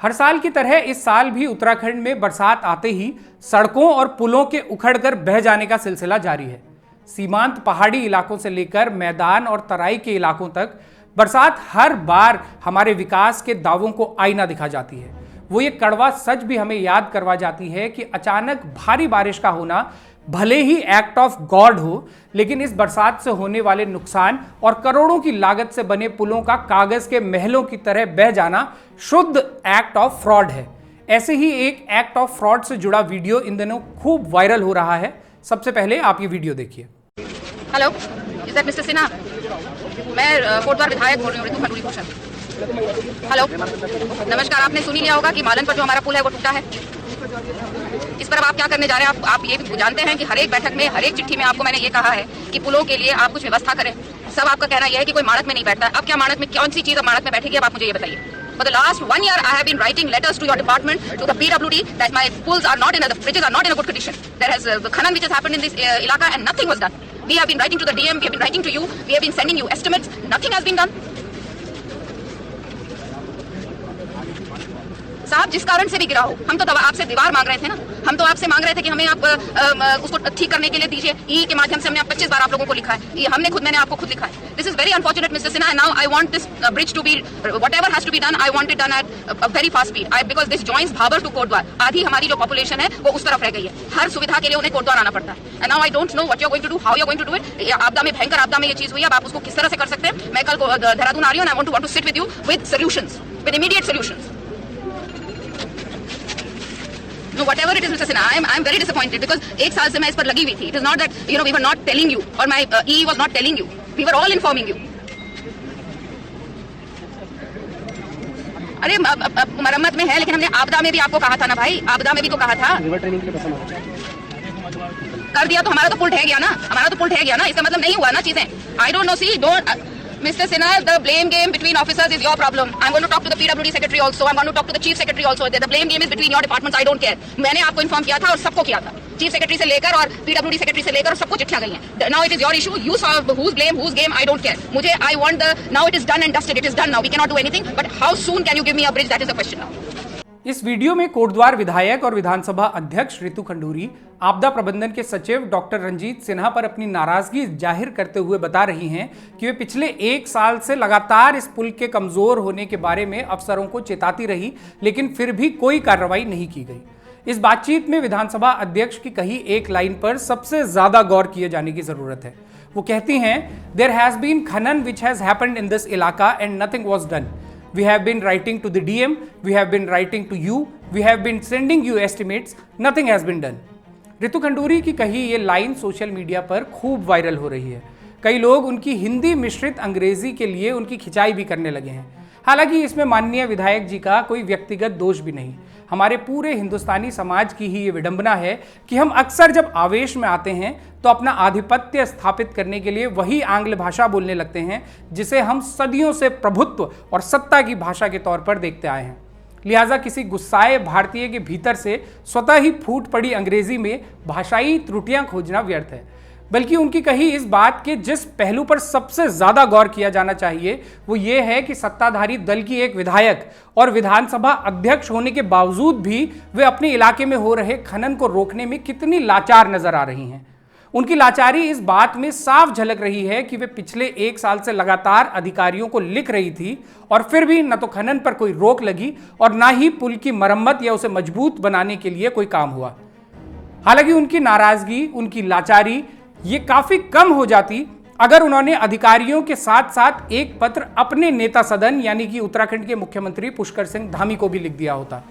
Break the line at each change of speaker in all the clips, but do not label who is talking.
हर साल की तरह इस साल भी उत्तराखंड में बरसात आते ही सड़कों और पुलों के उखड़कर बह जाने का सिलसिला जारी है। सीमांत पहाड़ी इलाकों से लेकर मैदान और तराई के इलाकों तक बरसात हर बार हमारे विकास के दावों को आईना दिखा जाती है। वो ये कड़वा सच भी हमें याद करवा जाती है कि अचानक भारी बारिश का होना भले ही एक्ट ऑफ गॉड हो, लेकिन इस बरसात से होने वाले नुकसान और करोड़ों की लागत से बने पुलों का कागज के महलों की तरह बह जाना शुद्ध एक्ट ऑफ फ्रॉड है। ऐसे ही एक एक्ट ऑफ फ्रॉड से जुड़ा वीडियो इन दिनों खूब वायरल हो रहा है। सबसे पहले आप ये वीडियो देखिए।
Hello, is that mister Sinha? मैं कोटद्वार विधायक बोल रही हूँ, ऋतु खंडूरी भूषण। हेलो, नमस्कार। आपने सुन ही लिया होगा कि मालन पर जो हमारा पुल है वो टूटा है। इस पर अब आप क्या करने जा रहे हैं? आप ये भी जानते हैं कि हर एक बैठक में, हर एक चिट्ठी में आपको मैंने ये कहा है कि पुलों के लिए आप कुछ व्यवस्था करें। सब आपका कहना यह है कि कोई मानक में नहीं बैठता। अब क्या मानक में, कौन सी चीज अब मानक में बैठेगी? अब आप मुझे ये बताइए। For the last 1 year, I have been writing letters to your department, to the PWD, that my pools are not in, the bridges are not in a good condition. There has the khanan which has happened in this ilaka and nothing was done. We have been writing to the DM, we have been writing to you, we have been sending you estimates, nothing has been done. साहब, जिस कारण से भी गिरा हो, हम तो आपसे दीवार मांग रहे थे ना। हम तो आपसे मांग रहे थे कि हमें आप उसको ठीक करने के लिए दीजिए। ई के माध्यम से हमने 25 बार आप लोगों को लिखा है। ये मैंने आपको खुद लिखा है। This is very unfortunate mister Sinha, now I want this bridge to be whatever has to be done, I want it done at very fast speed. Because this joins Bhabar to Kotdwar. आधी हमारी जो पॉपुलेशन है वो उस तरफ रह गई है। हर सुविधा के लिए उन्हें कोटद्वार आना पड़ता है। And now I don't know what you are going to do, how you are going to do it. आपदा में, भयंकर आपदा में ये चीज हुई है, अब आप उसको किस तरह से कर सकते हैं। मैं कल को देहरादून आ रही हूँ, I want to sit with you with solutions, with immediate solutions. No, whatever it is, Mr. Sinha, I am very disappointed because एक साल से मैं इस पर लगी हुई थी. It is not that we were not telling you or my EE was not telling you. We were all informing you. अरे मरम्मत में है, लेकिन हमने आपदा में भी आपको कहा था ना भाई, आपदा में भी तो कहा था। कर दिया तो हमारा तो पुल ढह गया ना, इसका मतलब नहीं हुआ ना चीजें। I don't know, see, don't Mr. Sinha, the blame game between officers is your problem. I'm going to talk to the PWD secretary also. I'm going to talk to the chief secretary also. The blame game is between your departments. I don't care. मैंने आपको inform किया था और सबको किया था, chief secretary से लेकर और PWD सेक्रेटरी से लेकर, और सबको चिट्ठियां गई हैं। Now it is your issue. You solve whose blame, whose game. I don't care. मुझे I want the now it is done and dusted. It is done now. We cannot do anything. But how soon can you give me a bridge? That is the question now.
इस video में कोटद्वार विधायक और विधानसभा अध्यक्ष ऋतु खंडूरी आपदा प्रबंधन के सचिव doctor Ranjit Sinha पर अपनी नाराजगी जाहिर करते हुए बता रही हैं कि वे पिछले 1 साल से लगातार इस पुल के कमजोर होने के बारे में अफसरों को चेताती रही, लेकिन फिर भी कोई कार्रवाई नहीं की गई। इस बातचीत में विधानसभा अध्यक्ष की कही एक लाइन पर सबसे ज्यादा गौर किए जाने की जरूरत है। वो कहती हैं, देयर हैज बीन खनन which has happened in this इलाका and nothing was done. We have been writing to the DM, we have been writing to you, we have been sending you estimates, nothing has been done. ऋतु खंडूरी की कही ये line social media पर खूब viral हो रही है। कई लोग उनकी हिंदी मिश्रित अंग्रेजी के लिए उनकी खिंचाई भी करने लगे हैं। हालांकि इसमें माननीय विधायक जी का कोई व्यक्तिगत दोष भी नहीं, हमारे पूरे हिंदुस्तानी समाज की ही ये विडंबना है कि हम अक्सर जब आवेश में आते हैं तो अपना आधिपत्य स्थापित करने के लिए वही आंग्ल भाषा बोलने लगते हैं जिसे हम सदियों से प्रभुत्व और सत्ता की भाषा के तौर पर देखते आए हैं। लिहाजा किसी गुस्साए भारतीय के भीतर से स्वतः ही फूट पड़ी अंग्रेजी में भाषाई त्रुटियां खोजना व्यर्थ है, बल्कि उनकी कही इस बात के जिस पहलू पर सबसे ज्यादा गौर किया जाना चाहिए वो ये है कि सत्ताधारी दल की एक विधायक और विधानसभा अध्यक्ष होने के बावजूद भी वे अपने इलाके में हो रहे खनन को रोकने में कितनी लाचार नजर आ रही हैं। उनकी लाचारी इस बात में साफ झलक रही है कि वे पिछले 1 साल से लगातार अधिकारियों को लिख रही थी और फिर भी न तो खनन पर कोई रोक लगी और ना ही पुल की मरम्मत या उसे मजबूत बनाने के लिए कोई काम हुआ। हालांकि उनकी नाराजगी, उनकी लाचारी ये काफी कम हो जाती अगर उन्होंने अधिकारियों के साथ साथ एक पत्र अपने नेता सदन यानी कि उत्तराखंड के मुख्यमंत्री पुष्कर सिंह धामी को भी लिख दिया होता।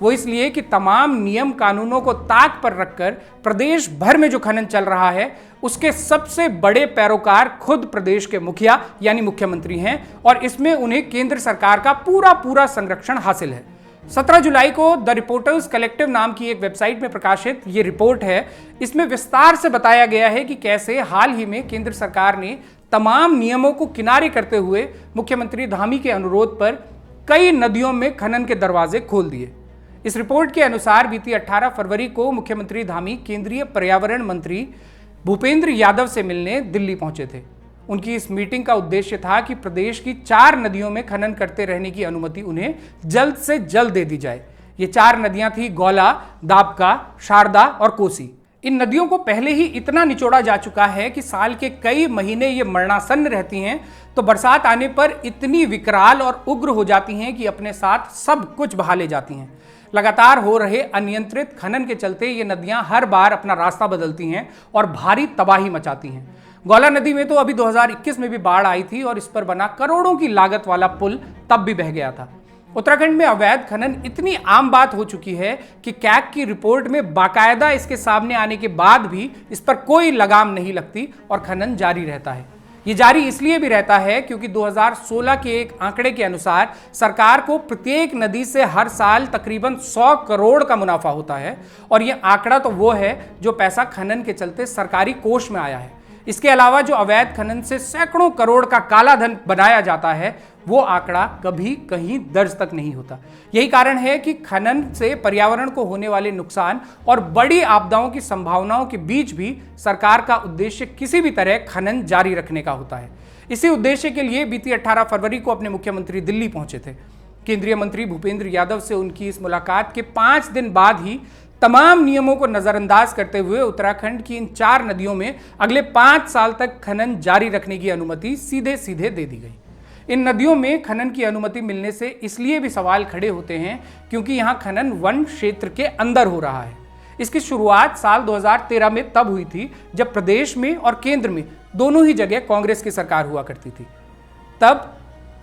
वो इसलिए कि तमाम नियम कानूनों को ताक पर रखकर प्रदेश भर में जो खनन चल रहा है उसके सबसे बड़े पैरोकार खुद प्रदेश के मुखिया यानी मुख्यमंत्री हैं और इसमें उन्हें केंद्र सरकार का पूरा संरक्षण हासिल है। 17 जुलाई को द रिपोर्टर्स कलेक्टिव नाम की एक वेबसाइट में प्रकाशित ये रिपोर्ट है। इसमें विस्तार से बताया गया है कि कैसे हाल ही में केंद्र सरकार ने तमाम नियमों को किनारे करते हुए मुख्यमंत्री धामी के अनुरोध पर कई नदियों में खनन के दरवाजे खोल दिए। इस रिपोर्ट के अनुसार बीती 18 फरवरी को मुख्यमंत्री धामी केंद्रीय पर्यावरण मंत्री भूपेंद्र यादव से मिलने दिल्ली पहुंचे थे उनकी इस मीटिंग का उद्देश्य था कि प्रदेश की 4 नदियों में खनन करते रहने की अनुमति उन्हें जल्द से जल्द दे दी जाए। ये 4 नदियां थी गौला, दाबका, शारदा और कोसी। इन नदियों को पहले ही इतना निचोड़ा जा चुका है कि साल के कई महीने ये मरणासन्न रहती हैं, तो बरसात आने पर इतनी विकराल और उग्र हो जाती हैं कि अपने साथ सब कुछ बहा ले जाती हैं। लगातार हो रहे अनियंत्रित खनन के चलते ये नदियां हर बार अपना रास्ता बदलती हैं और भारी तबाही मचाती हैं। गौला नदी में तो अभी 2021 में भी बाढ़ आई थी और इस पर बना करोड़ों की लागत वाला पुल तब भी बह गया था। उत्तराखंड में अवैध खनन इतनी आम बात हो चुकी है कि कैग की रिपोर्ट में बाकायदा इसके सामने आने के बाद भी इस पर कोई लगाम नहीं लगती और खनन जारी रहता है। ये जारी इसलिए भी रहता है क्योंकि 2016 के एक आंकड़े के अनुसार सरकार को प्रत्येक नदी से हर साल तकरीबन 100 करोड़ का मुनाफा होता है और ये आंकड़ा तो वो है जो पैसा खनन के चलते सरकारी कोष में आया है। इसके अलावा जो अवैध खनन से सैकड़ों करोड़ का काला धन बनाया जाता है वो आंकड़ा कभी कहीं दर्ज तक नहीं होता। यही कारण है कि खनन से पर्यावरण को होने वाले नुकसान और बड़ी आपदाओं की संभावनाओं के बीच भी सरकार का उद्देश्य किसी भी तरह खनन जारी रखने का होता है। इसी उद्देश्य के लिए बीती 18 फरवरी को अपने मुख्यमंत्री दिल्ली पहुंचे थे। केंद्रीय मंत्री भूपेंद्र यादव से उनकी इस मुलाकात के 5 दिन बाद ही तमाम नियमों को नजरअंदाज करते हुए उत्तराखंड की इन 4 नदियों में अगले 5 साल तक खनन जारी रखने की अनुमति सीधे सीधे दे दी गई। इन नदियों में खनन की अनुमति मिलने से इसलिए भी सवाल खड़े होते हैं क्योंकि यहां खनन वन क्षेत्र के अंदर हो रहा है। इसकी शुरुआत साल 2013 में तब हुई थी जब प्रदेश में और केंद्र में दोनों ही जगह कांग्रेस की सरकार हुआ करती थी। तब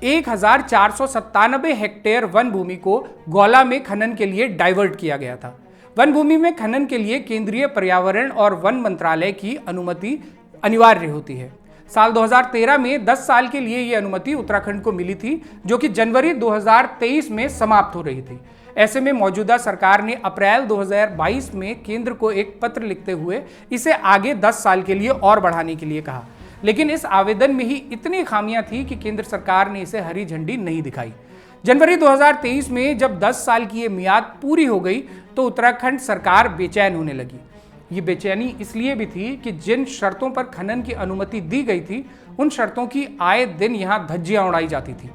1497 हेक्टेयर वन भूमि को गौला में खनन के लिए डाइवर्ट किया गया था। वन भूमि में खनन के लिए केंद्रीय पर्यावरण और वन मंत्रालय की अनुमति अनिवार्य होती है। साल 2013 में 10 साल के लिए यह अनुमति उत्तराखंड को मिली थी, जो कि जनवरी 2023 में समाप्त हो रही थी। ऐसे में मौजूदा सरकार ने अप्रैल 2022 में केंद्र को एक पत्र लिखते हुए इसे आगे 10 साल के लिए और बढ़ाने के लिए कहा, लेकिन इस आवेदन में ही इतनी खामियां थी कि केंद्र सरकार ने इसे हरी झंडी नहीं दिखाई। जनवरी 2023 में जब 10 साल की ये मियाद पूरी हो गई तो उत्तराखंड सरकार बेचैन होने लगी। ये बेचैनी इसलिए भी थी कि जिन शर्तों पर खनन की अनुमति दी गई थी उन शर्तों की आए दिन यहां धज्जियां उड़ाई जाती थी।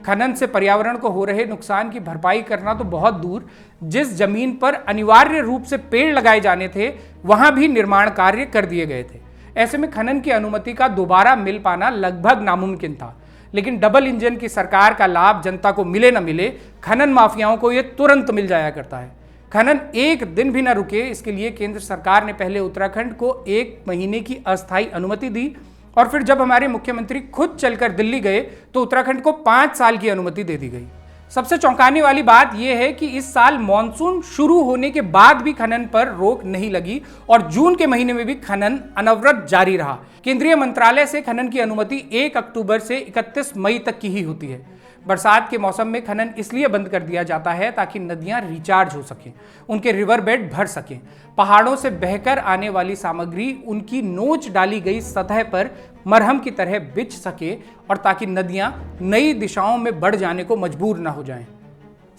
खनन से पर्यावरण को हो रहे नुकसान की भरपाई करना तो बहुत दूर, जिस जमीन पर अनिवार्य रूप से पेड़ लगाए जाने थे वहां भी निर्माण कार्य कर दिए गए थे। ऐसे में खनन की अनुमति का दोबारा मिल पाना लगभग नामुमकिन था। लेकिन डबल इंजन की सरकार का लाभ जनता को मिले न मिले, खनन माफियाओं को यह तुरंत मिल जाया करता है। खनन एक दिन भी न रुके, इसके लिए केंद्र सरकार ने पहले उत्तराखंड को 1 महीने की अस्थायी अनुमति दी और फिर जब हमारे मुख्यमंत्री खुद चलकर दिल्ली गए तो उत्तराखंड को 5 साल की अनुमति दे दी गई। सबसे चौंकाने वाली बात यह है कि इस साल मॉनसून शुरू होने के बाद भी खनन पर रोक नहीं लगी और जून के महीने में भी खनन अनवरत जारी रहा। केंद्रीय मंत्रालय से खनन की अनुमति 1 अक्टूबर से 31 मई तक की ही होती है। बरसात के मौसम में खनन इसलिए बंद कर दिया जाता है ताकि नदियां रिचार्ज हो सकें, उनके रिवर बेड भर सकें, पहाड़ों से बहकर आने वाली सामग्री उनकी नोच डाली गई सतह पर मरहम की तरह बिछ सके और ताकि नदियां नई दिशाओं में बढ़ जाने को मजबूर न हो जाएं।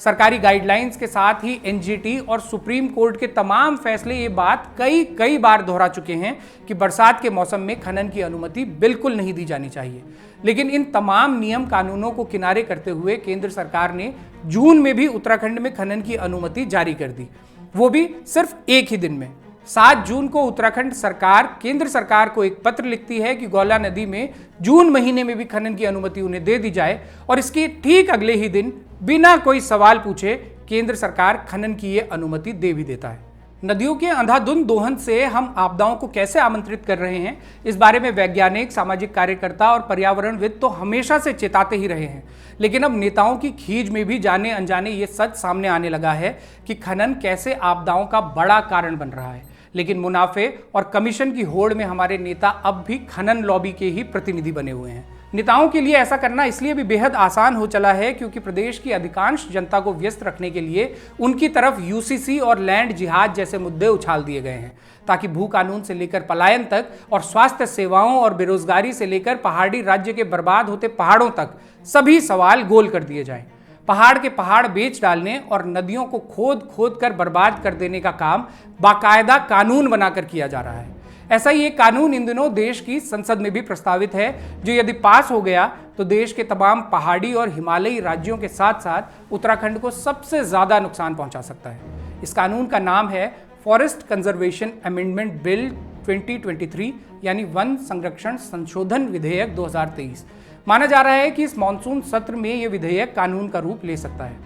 सरकारी गाइडलाइंस के साथ ही एनजीटी और सुप्रीम कोर्ट के तमाम फैसले ये बात कई बार दोहरा चुके हैं कि बरसात के मौसम में खनन की अनुमति बिल्कुल नहीं दी जानी चाहिए। लेकिन इन तमाम नियम कानूनों को किनारे करते हुए केंद्र सरकार ने जून में भी उत्तराखंड में खनन की अनुमति जारी कर दी, वो भी सिर्फ एक ही दिन में। 7 जून को उत्तराखंड सरकार केंद्र सरकार को एक पत्र लिखती है कि गौला नदी में जून महीने में भी खनन की अनुमति उन्हें दे दी जाए और इसके ठीक अगले ही दिन बिना कोई सवाल पूछे केंद्र सरकार खनन की ये अनुमति दे भी देता है। नदियों के अंधाधुंध दोहन से हम आपदाओं को कैसे आमंत्रित कर रहे हैं, इस बारे में वैज्ञानिक, सामाजिक कार्यकर्ता और पर्यावरणविद तो हमेशा से चेताते ही रहे हैं। लेकिन अब नेताओं की खींच में भी जाने अनजाने ये सच सामने आने लगा है कि खनन कैसे आपदाओं का बड़ा कारण बन रहा है। लेकिन मुनाफे और कमीशन की होड़ में हमारे नेता अब भी खनन लॉबी के ही प्रतिनिधि बने हुए हैं। नेताओं के लिए ऐसा करना इसलिए भी बेहद आसान हो चला है क्योंकि प्रदेश की अधिकांश जनता को व्यस्त रखने के लिए उनकी तरफ यूसीसी और लैंड जिहाद जैसे मुद्दे उछाल दिए गए हैं ताकि भू कानून से लेकर पलायन तक और स्वास्थ्य सेवाओं और बेरोजगारी से लेकर पहाड़ी राज्य के बर्बाद होते पहाड़ों तक सभी सवाल गोल कर दिए जाएं। पहाड़ के पहाड़ बेच डालने और नदियों को खोद खोद कर बर्बाद कर देने का काम बाकायदा कानून बनाकर किया जा रहा है। ऐसा ही एक कानून इन दिनों देश की संसद में भी प्रस्तावित है, जो यदि पास हो गया तो देश के तमाम पहाड़ी और हिमालयी राज्यों के साथ साथ उत्तराखंड को सबसे ज्यादा नुकसान पहुंचा सकता है। इस कानून का नाम है फॉरेस्ट कंजर्वेशन अमेंडमेंट बिल 2023, यानी वन संरक्षण संशोधन विधेयक 2023। माना जा रहा है कि इस मॉनसून सत्र में यह विधेयक कानून का रूप ले सकता है,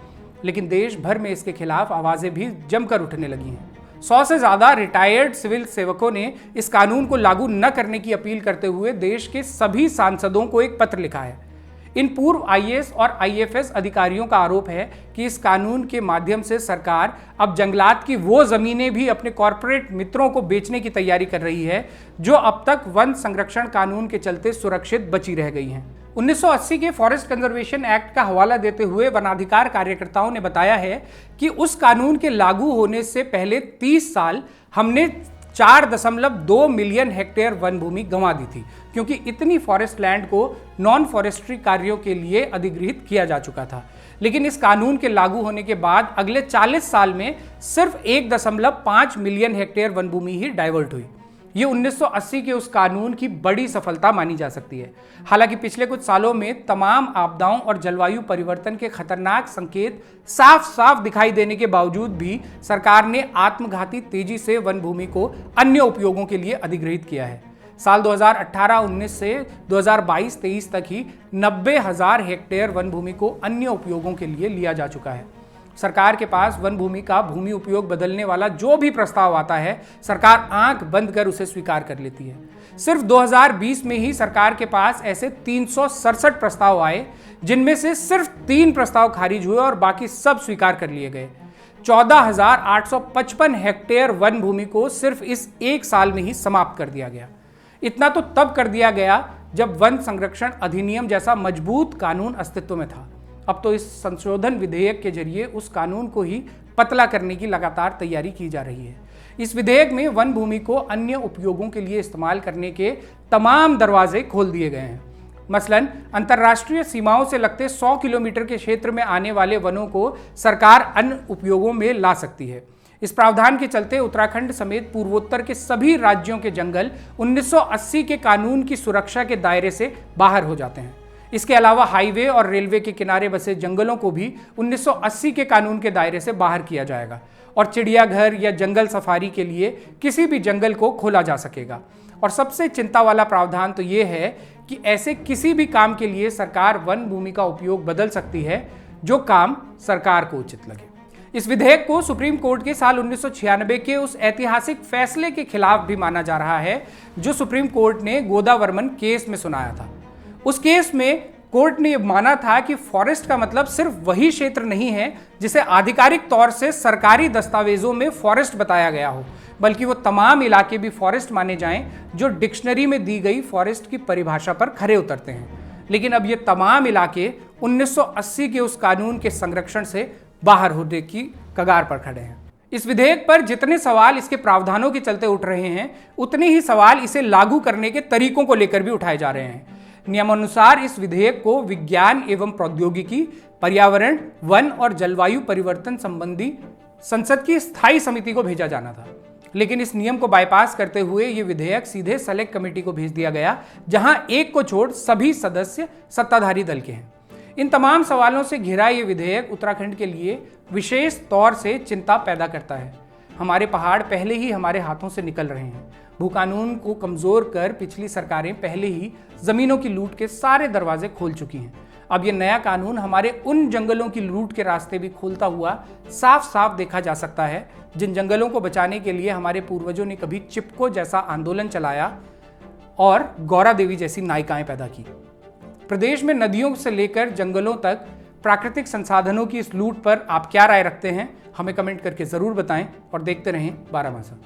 लेकिन देश भर में इसके खिलाफ आवाजें भी जमकर उठने लगी हैं। 100 से ज्यादा रिटायर्ड सिविल सेवकों ने इस कानून को लागू न करने की अपील करते हुए देश के सभी सांसदों को एक पत्र लिखा है। इन पूर्व आईएएस और आईएफएस अधिकारियों का आरोप है कि इस कानून के माध्यम से सरकार अब जंगलात की वो जमीनें भी अपने कॉरपोरेट मित्रों को बेचने की तैयारी कर रही है, जो अब तक वन संरक्षण कानून के चलते सुरक्षित बची रह गई हैं। 1980 के फॉरेस्ट कंजर्वेशन एक्ट का हवाला देते हुए वनाधिकार कार्यकर्ताओं ने बताया है कि उस कानून के लागू होने से पहले 30 साल हमने 4.2 मिलियन हेक्टेयर वन भूमि गंवा दी थी, क्योंकि इतनी फॉरेस्ट लैंड को नॉन फॉरेस्ट्री कार्यों के लिए अधिग्रहित किया जा चुका था। लेकिन इस कानून के लागू होने के बाद अगले 40 साल में सिर्फ 1.5 मिलियन हेक्टेयर वन भूमि ही डाइवर्ट हुई। ये 1980 के उस कानून की बड़ी सफलता मानी जा सकती है। हालांकि पिछले कुछ सालों में तमाम आपदाओं और जलवायु परिवर्तन के खतरनाक संकेत साफ साफ दिखाई देने के बावजूद भी सरकार ने आत्मघाती तेजी से वन भूमि को अन्य उपयोगों के लिए अधिग्रहित किया है। साल 2018-19 से 2022-23 तक ही 90,000 हेक्टेयर वन भूमि को अन्य उपयोगों के लिए लिया जा चुका है। सरकार के पास वन भूमि का भूमि उपयोग बदलने वाला जो भी प्रस्ताव आता है, सरकार आंख बंद कर उसे स्वीकार कर लेती है। सिर्फ 2020 में ही सरकार के पास ऐसे 367 प्रस्ताव आए, जिनमें से सिर्फ 3 प्रस्ताव खारिज हुए और बाकी सब स्वीकार कर लिए गए। 14,855 हेक्टेयर वन भूमि को सिर्फ इस एक साल में ही समाप्त कर दिया गया। इतना तो तब कर दिया गया जब वन संरक्षण अधिनियम जैसा मजबूत कानून अस्तित्व में था। अब तो इस संशोधन विधेयक के जरिए उस कानून को ही पतला करने की लगातार तैयारी की जा रही है। इस विधेयक में वन भूमि को अन्य उपयोगों के लिए इस्तेमाल करने के तमाम दरवाजे खोल दिए गए हैं। मसलन अंतर्राष्ट्रीय सीमाओं से लगते 100 किलोमीटर के क्षेत्र में आने वाले वनों को सरकार अन्य उपयोगों में ला सकती है। इस प्रावधान के चलते उत्तराखंड समेत पूर्वोत्तर के सभी राज्यों के जंगल 1980 के कानून की सुरक्षा के दायरे से बाहर हो जाते हैं। इसके अलावा हाईवे और रेलवे के किनारे बसे जंगलों को भी 1980 के कानून के दायरे से बाहर किया जाएगा और चिड़ियाघर या जंगल सफारी के लिए किसी भी जंगल को खोला जा सकेगा। और सबसे चिंता वाला प्रावधान तो ये है कि ऐसे किसी भी काम के लिए सरकार वन भूमि का उपयोग बदल सकती है, जो काम सरकार को उचित लगे। इस विधेयक को सुप्रीम कोर्ट के साल 1996 के उस ऐतिहासिक फैसले के खिलाफ भी माना जा रहा है, जो सुप्रीम कोर्ट ने गोदावर्मन केस में सुनाया था। उस केस में कोर्ट ने यह माना था कि फॉरेस्ट का मतलब सिर्फ वही क्षेत्र नहीं है जिसे आधिकारिक तौर से सरकारी दस्तावेजों में फॉरेस्ट बताया गया हो, बल्कि वो तमाम इलाके भी फॉरेस्ट माने जाएं जो डिक्शनरी में दी गई फॉरेस्ट की परिभाषा पर खरे उतरते हैं। लेकिन अब ये तमाम इलाके 1980 के उस कानून के संरक्षण से बाहर होने की कगार पर खड़े हैं। इस विधेयक पर जितने सवाल इसके प्रावधानों के चलते उठ रहे हैं, उतने ही सवाल इसे लागू करने के तरीकों को लेकर भी उठाए जा रहे हैं। नियमानुसार इस विधेयक को विज्ञान एवं प्रौद्योगिकी, पर्यावरण, वन और जलवायु परिवर्तन संबंधी संसद की स्थायी समिति को भेजा जाना था, लेकिन इस नियम को बाईपास करते हुए यह विधेयक सीधे सेलेक्ट कमेटी को भेज दिया गया, जहां एक को छोड़ सभी सदस्य सत्ताधारी दल के हैं। इन तमाम सवालों से घिरा यह विधेयक उत्तराखंड के लिए विशेष तौर से चिंता पैदा करता है। हमारे पहाड़ पहले ही हमारे हाथों से निकल रहे हैं। भू कानून को कमजोर कर पिछली सरकारें पहले ही जमीनों की लूट के सारे दरवाजे खोल चुकी हैं। अब ये नया कानून हमारे उन जंगलों की लूट के रास्ते भी खोलता हुआ साफ साफ देखा जा सकता है, जिन जंगलों को बचाने के लिए हमारे पूर्वजों ने कभी चिपको जैसा आंदोलन चलाया और गौरा देवी जैसी नायिकाएं पैदा की। प्रदेश में नदियों से लेकर जंगलों तक प्राकृतिक संसाधनों की इस लूट पर आप क्या राय रखते हैं? हमें कमेंट करके जरूर बताएं और देखते रहें बारामासा।